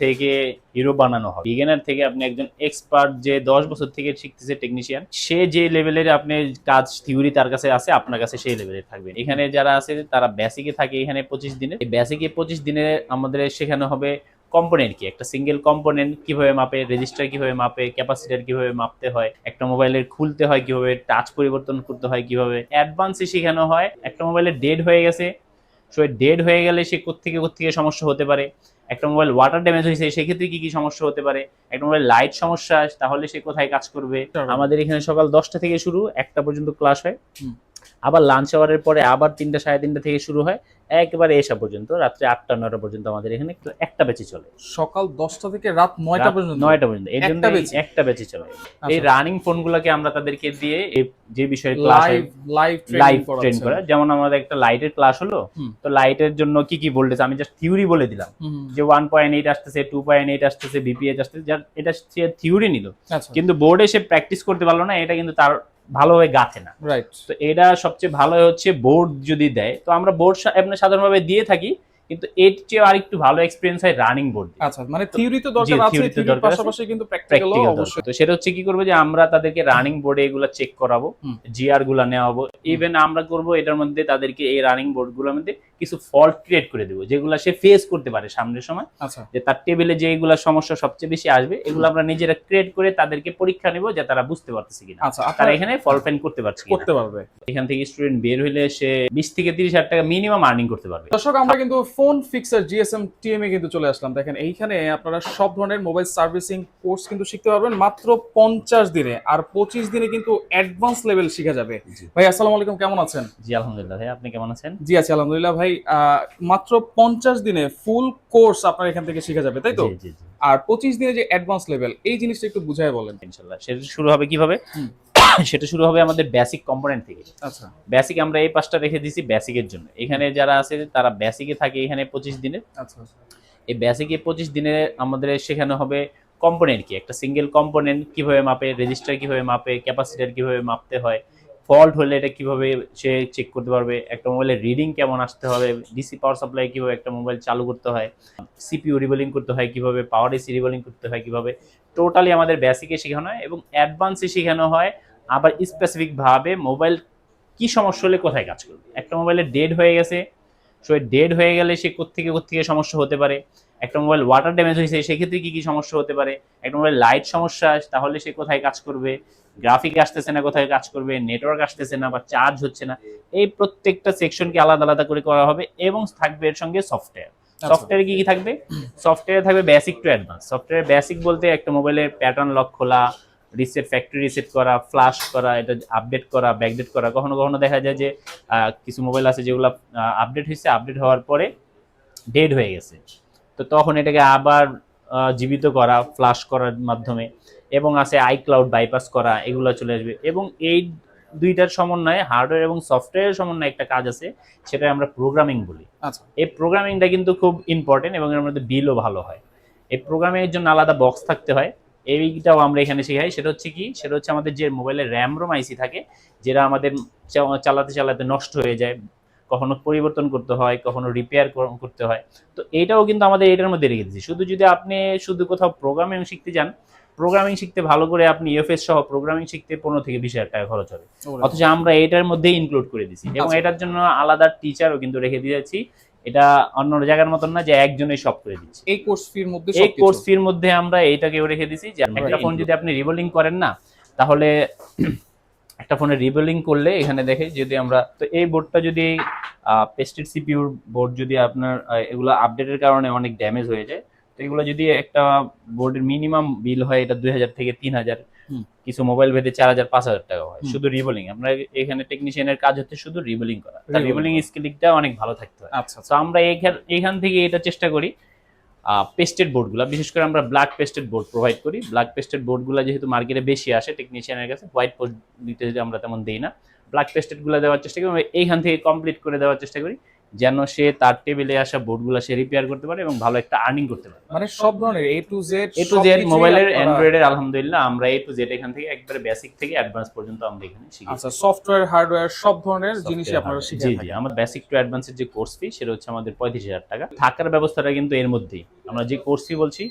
থেকে হিরো বানানো হবে। বিগিনার থেকে আপনি একজন এক্সপার্ট যে 10 বছর থেকে শিখতেছে টেকনিশিয়ান, সে যে লেভেলের আপনি কাজ থিওরি তার কাছে আছে, আপনার কাছে সেই লেভেলের থাকবে। এখানে যারা আছে তারা বেসিকে থাকে এখানে 25 দিনে। এই বেসিকে 25 দিনে আমাদের শেখানো হবে কম্পোনেন্ট কি, একটা সিঙ্গেল কম্পোনেন্ট কিভাবে মাপে, রেজিস্টার কিভাবে মাপে, ক্যাপাসিটর কিভাবে মাপতে হয়, একটা মোবাইলের খুলতে হয় কিভাবে, টাচ পরিবর্তন করতে হয় কিভাবে, অ্যাডভান্সে শেখানো হয়। একটা মোবাইলের ডেড হয়ে গেছে, সো ডেড হয়ে গেলে সে কোত্থেকে সমস্যা হতে পারে, একটা মোবাইল ওয়াটার ড্যামেজ হয়েছে সেক্ষেত্রে কি কি সমস্যা হতে পারে, একটা মোবাইল লাইট সমস্যা তাহলে সে কোথায় কাজ করবে। আমাদের এখানে সকাল 10টা থেকে শুরু, 1টা পর্যন্ত ক্লাস হয়। আবার লাঞ্চ আওয়ারের পরে আবার 3টা 3:30 থেকে শুরু হয়, একেবারে এসা পর্যন্ত রাত্রে 8টা 9টা পর্যন্ত আমাদের এখানে একটা ব্যাচই চলে। সকাল 10টা থেকে রাত 9টা পর্যন্ত? 9টা পর্যন্ত, এই জন্য একটা ব্যাচই চলে। এই রানিং ফোনগুলোকে আমরা তাদেরকে দিয়ে যে বিষয়ে ক্লাস লাইভ ট্রেন করা, যেমন আমাদের একটা লাইটের ক্লাস হলো, তো লাইটের জন্য কি কি ভোল্টেজ আমি জাস্ট থিওরি বলে দিলাম, যে 1.8 আসতেছে, 2.8 আসতেছে, বিপিএইচ আসতেছে, এটা সে থিওরি নিল, কিন্তু বোর্ডে সে প্র্যাকটিস করতে পারলো না, এটা কিন্তু তার ভালোভাবে গাছে না। রাইট, তো এটা সবচেয়ে ভালো হচ্ছে বোর্ড যদি দেয়, তো আমরা বোর্ড সাধারণভাবে দিয়ে থাকি, কিন্তু এর চেয়ে আরেকটু ভালো এক্সপেরিয়েন্স হয় রানিং বোর্ড। আচ্ছা, মানে থিওরি তো দরকার আছে, থিওরির পাশাপাশি কিন্তু প্র্যাকটিক্যালও অবশ্যই। তো সেটা হচ্ছে কি করব, যে আমরা তাদেরকে রানিং বোর্ডে এগুলো চেক করাবো, জিআর গুলো নেওয়াবো, ইভেন আমরা করব এটার মধ্যে তাদেরকে এই রানিং বোর্ড গুলোর মধ্যে কিছু ফল্ট ক্রিয়েট করে দেবো, যেগুলো সে ফেস করতে পারে সামনের সময়। আচ্ছা, যে তার টেবিলে যেগুলো সমস্যা সবচেয়ে বেশি আসবে, এগুলো আমরা নিজেরা ক্রিয়েট করে তাদেরকে পরীক্ষা নেব যে তারা বুঝতে পারতেছে কিনা, তারা এখানে ফল্ট ফাইন্ড করতে পারবে। এখান থেকে স্টুডেন্ট বের হইলে সে 20 থেকে 30,000 টাকা মিনিমাম আর্নিং করতে পারবে। দর্শক, আমরা কিন্তু ফোন ফিক্সার জিএসএম টিএম এ কিন্তু চলে আসলাম। দেখেন এইখানে আপনারা সব ধরনের মোবাইল সার্ভিসিং কোর্স কিন্তু শিখতে পারবেন মাত্র 50 দিনে, আর 25 দিনে কিন্তু অ্যাডভান্স লেভেল শেখা যাবে। ভাই আসসালামু আলাইকুম, কেমন আছেন? জি আলহামদুলিল্লাহ ভাই, আপনি কেমন আছেন? জি আছি আলহামদুলিল্লাহ ভাই। মাত্র 50 দিনে ফুল কোর্স আপনার এখান থেকে শেখা যাবে, তাই তো? জি জি। আর 25 দিনে যে অ্যাডভান্স লেভেল, এই জিনিসটা একটু বুঝায় বলেন। ইনশাআল্লাহ সেটা শুরু হবে কিভাবে? সেটা শুরু হবে আমাদের বেসিক কম্পোনেন্ট থেকে। আচ্ছা, বেসিক আমরা এই পাঁচটা রেখে দিয়েছি বেসিকের জন্য। এখানে যারা আছে তারা বেসিকে থাকে এখানে 25 দিনের। আচ্ছা, এই বেসিকে 25 দিনে আমাদের শেখানো হবে কম্পোনেন্ট কি, একটা সিঙ্গেল কম্পোনেন্ট কিভাবে মাপে, রেজিস্টার কিভাবে মাপে, ক্যাপাসিটর কিভাবে মাপতে হয়, ফল্ট হলে এটা কিভাবে সে চেক করতে পারবে, একটা মোবাইলের রিডিং কেমন আসতে হবে, ডিসি পাওয়ার সাপ্লাই কিভাবে একটা মোবাইল চালু করতে হয়, সিপিইউ রিবোলিং করতে হয় কিভাবে, পাওয়ার এসি রিবোলিং করতে হয় কিভাবে, টোটালি আমাদের বেসিকে শেখানো হয়। এবং অ্যাডভান্সে শেখানো হয় আবার স্পেসিফিক ভাবে মোবাইল কি সমস্যা হলে কোথায় কাজ করবে। একটা মোবাইলের ডেড হয়ে গেছে, সো ডেড হয়ে গেলে সে কোত্থেকে সমস্যা হতে পারে, একটা মোবাইল ওয়াটার ড্যামেজ হয়েছে সেক্ষেত্রে কি কি সমস্যা হতে পারে, একটা মোবাইল লাইট সমস্যা তাহলে সে কোথায় কাজ করবে, গ্রাফিক আসতেছে না কোথায় কাজ করবে, নেটওয়ার্ক আসতেছে না বা চার্জ হচ্ছে না, এই প্রত্যেকটা সেকশনকে আলাদা আলাদা করে করা হবে। এবং থাকবে এর সঙ্গে সফটওয়্যার। সফটওয়্যারে কি কি থাকবে? সফটওয়্যারে থাকবে basic to advance. Software basic বলতে একটা মোবাইলের প্যাটার্ন লক খোলা, রিসেট, ফ্যাক্টরি রিসেট করা, ফ্লাশ করা, এটা আপডেট করা, ব্যাকডেট করা। কখনো কখনো দেখা যায় যে কিছু মোবাইল আছে যেগুলো আপডেট হয়েছে, আপডেট হওয়ার পরে ডেড হয়ে গেছে, তো তখন এটাকে আবার জীবিত করা ফ্লাশ করার মাধ্যমে। এবং আছে আইক্লাউড বাইপাস করা, এগুলো চলে আসবে। এবং এই দুইটার সমন্বয়ে হার্ডওয়্যার এবং সফটওয়্যারের সমন্বয়ে একটা কাজ আছে, সেটা আমরা প্রোগ্রামিং বলি। আচ্ছা, এই প্রোগ্রামিংটা কিন্তু খুব ইম্পর্টেন্ট এবং এর মধ্যে বিলও ভালো হয়। এই প্রোগ্রামিং এর জন্য আলাদা বক্স থাকতে হয়, এইটাও আমরা এখানে শেখাই। সেটা হচ্ছে কি, সেটা হচ্ছে আমাদের যে মোবাইলের র্যাম রোম আইসি থাকে, যেটা আমাদের চালাতে চালাতে নষ্ট হয়ে যায়, কখনো পরিবর্তন করতে হয়, কখনো রিপেয়ার করতে হয়, তো এইটাও কিন্তু আমাদের এটার মধ্যে রেখে দিচ্ছি। যদি আপনি কোথাও প্রোগ্রামিং শিখতে যান, প্রোগ্রামিং শিখতে ভালো করে আপনি ইউএফএস সহ প্রোগ্রামিং শিখতে 15 থেকে 20,000 টাকা খরচ হবে, অথচ আমরা এটার মধ্যেই ইনক্লুড করে দিচ্ছি। এবং এটার জন্য আলাদা টিচারও কিন্তু রেখে দিয়েছি। এটা অন্য জায়গার মতন না যে একজনই সব করে দিচ্ছে। এই কোর্স ফির মধ্যে আমরা এইটাকেও রেখে দিচ্ছি যে একটা ফোন যদি আপনি রিবোলিং করেন না, তাহলে একটা ফোনে রিবোলিং করলে এখানে দেখে যদি আমরা, তো এই বোর্ডটা যদি পেস্টেড সিপিইউর বোর্ড যদি আপনার এগুলো আপডেটের কারণে অনেক ড্যামেজ হয়ে যায়, তো এগুলো যদি একটা বোর্ডের মিনিমাম বিল হয় এটা 2,000 থেকে 3,000, কিছু মোবাইল ভেদে 4,000 5,000 টাকা হয় শুধু রিবোলিং। আমরা এখানে টেকনিশিয়ানের কাজ হচ্ছে শুধু রিবোলিং করা, তার রিবোলিং স্কিলটা অনেক ভালো থাকতে হয়। আচ্ছা, তো আমরা এখান থেকে এটা চেষ্টা করি পেস্টেড বোর্ডগুলো, বিশেষ করে আমরা ব্ল্যাক পেস্টেড বোর্ড প্রোভাইড করি। ব্ল্যাক পেস্টেড বোর্ডগুলো যেহেতু মার্কেটে বেশি আসে টেকনিশিয়ানের কাছে, হোয়াইট দিতে আমরা তেমন দিই না, ব্ল্যাক পেস্টেডগুলো দেওয়ার চেষ্টা করি, এইখান থেকে কমপ্লিট করে দেওয়ার চেষ্টা করি। যেন সে তার টেবিলে আসা বোর্ডগুলো সে রিপেয়ার করতে পারে এবং ভালো একটা আর্নিং করতে পারে। মানে সব ধরনের A to Z মোবাইলের অ্যান্ড্রয়েডের আলহামদুলিল্লাহ আমরা A to Z এখান থেকে একবারে বেসিক থেকে অ্যাডভান্স পর্যন্ত আমরা এখানে শিখি। আচ্ছা, সফটওয়্যার হার্ডওয়্যার সব ধরনের জিনিসই আপনারা জি শিখিয়ে জি, থাকেন। আমার বেসিক টু অ্যাডভান্সের যে কোর্স ফি সেটা হচ্ছে আমাদের 35,000 টাকা। থাকার ব্যবস্থাটা কিন্তু এর মধ্যেই, আমরা যে কোর্স ফি বলছি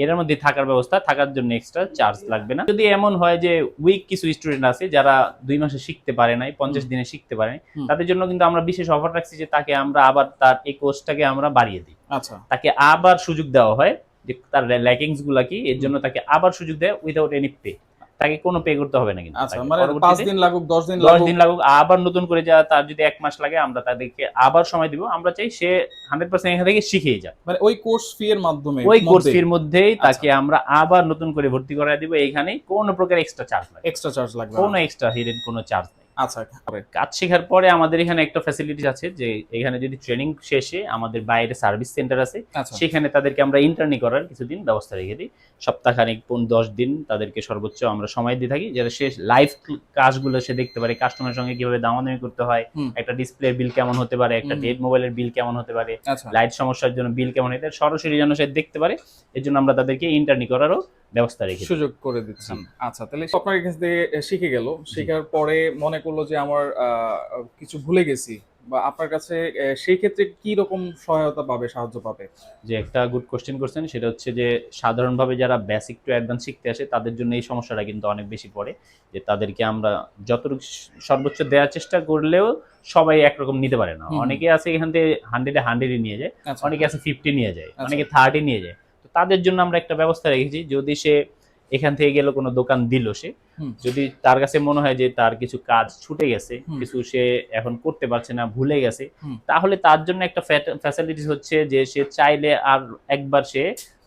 এর মধ্যে থাকার ব্যবস্থা, থাকার জন্য এক্সট্রা চার্জ লাগবে না। যদি এমন হয় যে উইক কিছু স্টুডেন্ট আছে যারা 2 মাসে শিখতে পারে নাই, 50 দিনে শিখতে পারে নাই, তাদের জন্য কিন্তু আমরা বিশেষ অফার রাখছি যে তাকে আমরা আবার তার এই কোর্সটাকে আমরা বাড়িয়ে দিই। আচ্ছা, তাকে আবার সুযোগ দেওয়া হয় যে তার ল্যাকিংস গুলা কি, এর জন্য তাকে আবার সুযোগ দেয় উইদাউট এনি পে। তাকে কোনো পে করতে হবে না কিন্তু। আচ্ছা, মানে 5 দিন লাগুক 10 দিন লাগুক আবার নতুন করে যা, তার যদি 1 মাস লাগে আমরা তাদেরকে আবার সময় দিব। আমরা চাই সে 100% এখান থেকে শিখেই যায়, মানে ওই কোর্স ফি এর মাধ্যমে, ওই কোর্স ফির মধ্যেই তাকে আমরা আবার নতুন করে ভর্তি করায় দিব। এইখানে কোনো প্রকার এক্সট্রা চার্জ লাগবে, এক্সট্রা চার্জ লাগবে, কোনো এক্সট্রা হিডেন কোনো চার্জ নেই। আচ্ছা, কাজ শেখার পরে আমাদের এখানে একটা ফ্যাসিলিটিস আছে যে এখানে যদি ট্রেনিং শেষে আমাদের বাইরে সার্ভিস সেন্টার আছে, আচ্ছা, সেখানে তাদেরকে আমরা ইন্টার্নি করার কিছুদিন ব্যবস্থা রেখে দিই। সপ্তাহখানিক 10 দিন তাদেরকে সর্বোচ্চ আমরা সময় দিয়ে থাকি, যাতে সে লাইভ কাজগুলো সে দেখতে পারে, কাস্টমারের সঙ্গে কিভাবে দামাদামি করতে হয়, একটা ডিসপ্লের বিল কেমন হতে পারে, একটা ডেড মোবাইলের বিল কেমন হতে পারে, আচ্ছা, লাইট সমস্যার জন্য বিল কেমন হতে পারে, সরাসরি যেন সে দেখতে পারে। এর জন্য আমরা তাদেরকে ইন্টার্নি করারও ব্যবস্থা রেখে সুযোগ করে দিচ্ছেন। আচ্ছা, তাহলে আপনার কাছ থেকে শিখে গেল, শেখার পরে মনে করলো যে আমার কিছু ভুলে গেছি, বা আপনার কাছে সেই ক্ষেত্রে কি রকম সহায়তা পাবে, সাহায্য পাবে? যে একটা গুড কোশ্চেন করছেন, সেটা হচ্ছে যে সাধারণভাবে যারা বেসিক টু অ্যাডভান্স শিখতে আসে তাদের জন্য এই সমস্যাটা কিন্তু অনেক বেশি পড়ে, যে তাদেরকে আমরা যতটুকু সর্বোচ্চ দেওয়ার চেষ্টা করলেও সবাই একরকম নিতে পারে না। অনেকে আছে এখান থেকে 100-100 নিয়ে যায়, অনেকে আছে 50 নিয়ে যায়, অনেকে 30 নিয়ে যায়। তো তাদের জন্য আমরা একটা ব্যবস্থা রেখেছি, যদি সে এখান থেকে গেলে কোনো দোকান দিল, সে যদি তার কাছে মনে হয় যে তার কিছু কাজ ছুটে গেছে, কিছু সে এখন করতে পারছে না, ভুলে গেছে, তাহলে তার জন্য একটা ফ্যাসিলিটিস হচ্ছে যে সে চাইলে আর একবার সে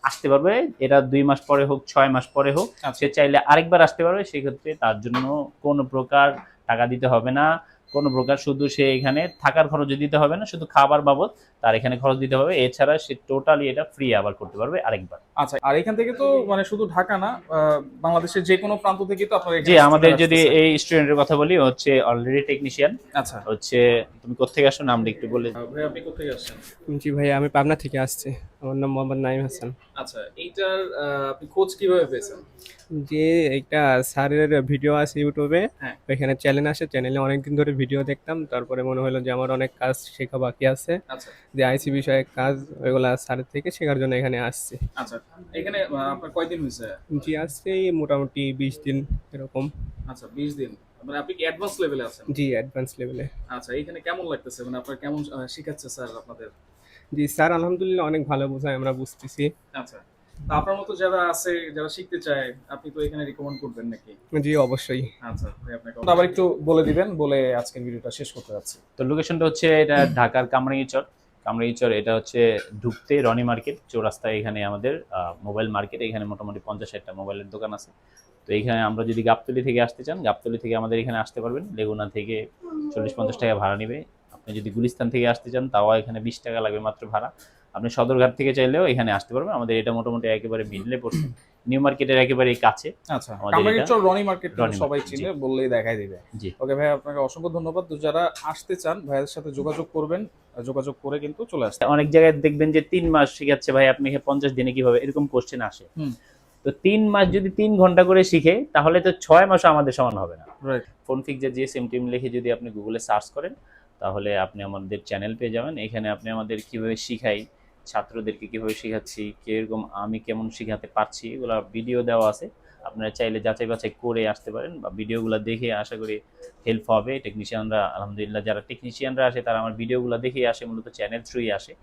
আসতে পারবে। এটা 2 মাস পরে হোক, 6 মাস পরে হোক, সে চাইলে আরেকবার আসতে পারবে। সেক্ষেত্রে তার জন্য কোনো প্রকার টাকা দিতে হবে না, কোনো প্রকার, শুধু সে এখানে থাকার খরচ দিতে হবে না, শুধু খাবার বাবদ তার এখানে খরচ দিতে হবে। এছাড়া সে টোটালি এটা ফ্রি আবার করতে পারবে আরেকবার। আচ্ছা, আর এখান থেকে তো মানে শুধু ঢাকা না, বাংলাদেশের যে কোনো প্রান্ত থেকে তো আপনারা জি, আমাদের যদি এই স্টুডেন্টের কথা বলি, হচ্ছে অলরেডি টেকনিশিয়ান। আচ্ছা, হচ্ছে তুমি কোত্থেকে আসছো, নামটা একটু বলে। ভাই আপনি কোথা থেকে আসছেন? জি ভাই, আমি পাবনা থেকে আসছি। আমার নাম মোহাম্মদ নাইম হাসান। আচ্ছা, এইটার আপনি খোঁজ কিভাবে পেয়েছেন? যে একটা স্যারের ভিডিও আছে ইউটিউবে, হ্যাঁ। ওইখানে চ্যানেল আসে, চ্যানেলে অনেকদিন ধরে ভিডিও দেখতাম। তারপরে মনে হলো যে আমার অনেক কাজ শেখা বাকি আছে, আচ্ছা, যে আইসি বিষয়ে কাজ, ওইগুলা স্যারের থেকে শেখার জন্য এখানে আসছি। আচ্ছা, এখানে আপনার কয়দিন হয়েছে? জি, আসছি মোটামুটি 20 দিন এরকম। আচ্ছা, 20 দিন। মানে আপনি কি অ্যাডভান্স লেভেলে আছেন? জি, অ্যাডভান্স লেভেলে। আচ্ছা, এখানে কেমন লাগতেছে, মানে আপনার কেমন শেখাচ্ছে স্যার আপনাদের? জি, স্যার আলহামদুলিল্লাহ অনেক ভালো বোঝায়, আমরা বুঝতেছি। আচ্ছা, তা আপনার মতো যারা আছে, যারা শিখতে চায়, আপনি তো এখানে রিকমেন্ড করবেন নাকি? জি, অবশ্যই। আচ্ছা ভাই, আপনাকে আবার একটু বলে দিবেন, বলে আজকের ভিডিওটা শেষ করতে যাচ্ছি। তো লোকেশনটা হচ্ছে এটা ঢাকার কামরাঙ্গীচর। এটা হচ্ছে ঢুকতে রনি মার্কেট চৌরাস্তায়, এখানে আমাদের মোবাইল মার্কেট। এখানে মোটামুটি 50-60টা মোবাইলের দোকান আছে। তো এইখানে আমরা যদি গাবতলী থেকে আসতে চান, গাবতলী থেকে আমাদের এখানে আসতে পারবেন। লেগুনা থেকে 40-50 টাকা ভাড়া নেবে। আপনি যদি গুলিস্তান থেকে আসতে চান, তাও এখানে 20 টাকা লাগবে মাত্র ভাড়া। আপনি সদরঘাট থেকে চাইলেও এখানে আসতে পারবেন। আমাদের এটা মোটামুটি একেবারে মিডলে পড়ছে, নিউ মার্কেটের একেবারে কাছে। আচ্ছা, কামরাঙ্গীরচর রনি মার্কেট সবাই চিনে, বললেই দেখাই দিবে। জি, ওকে ভাই, আপনাকে অসংখ্য ধন্যবাদ। তো যারা আসতে চান ভাইয়ের সাথে যোগাযোগ করবেন, যোগাযোগ করে কিন্তু চলে আসতে। অনেক জায়গায় দেখবেন যে 3 মাস শিখাচ্ছে ভাই, আপনি 50 দিনে কিভাবে, এরকম কোশ্চেন আসে। তো 3 মাস যদি 3 ঘন্টা করে শিখে, তাহলে তো 6 মাসও আমাদের সমান হবে না। রাইট। ফোনফিক্সের জিএসএম টিম লিখে যদি আপনি গুগলে সার্চ করেন, তাহলে আপনি আমাদের চ্যানেল পেয়ে যাবেন। এখানে আপনি আমাদের কিভাবে শিখাই, ছাত্রদেরকে কিভাবে শেখাচ্ছি, কিরকম আমি কেমন শেখাতে পারছি, এগুলো ভিডিও দেওয়া আছে। আপনারা চাইলে যাচাই বাছাই করে আসতে পারেন, বা ভিডিওগুলো দেখে আশা করি হেল্প হবে। টেকনিশিয়ানরা আলহামদুলিল্লাহ, যারা টেকনিশিয়ানরা আসে তারা আমার ভিডিওগুলো দেখে আসে, মূলত চ্যানেল থ্রুই আসে।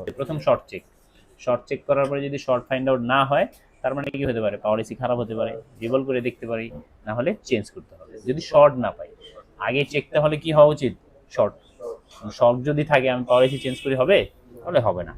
তো প্রথম শর্ট চেক করার পরে যদি শর্ট ফাইন্ড আউট না হয়, তার মানে কি হতে পারে, পাওয়ার এসি খারাপ হতে পারে, রিভল করে দেখতে পারি, না হলে চেঞ্জ করতে হবে। যদি শর্ট না পাই, আগে চেকতে হলে কি হওয়া উচিত, শর্ট যদি থাকে আমি পাওয়ার এসি চেঞ্জ করি, হবে? তাহলে হবে না।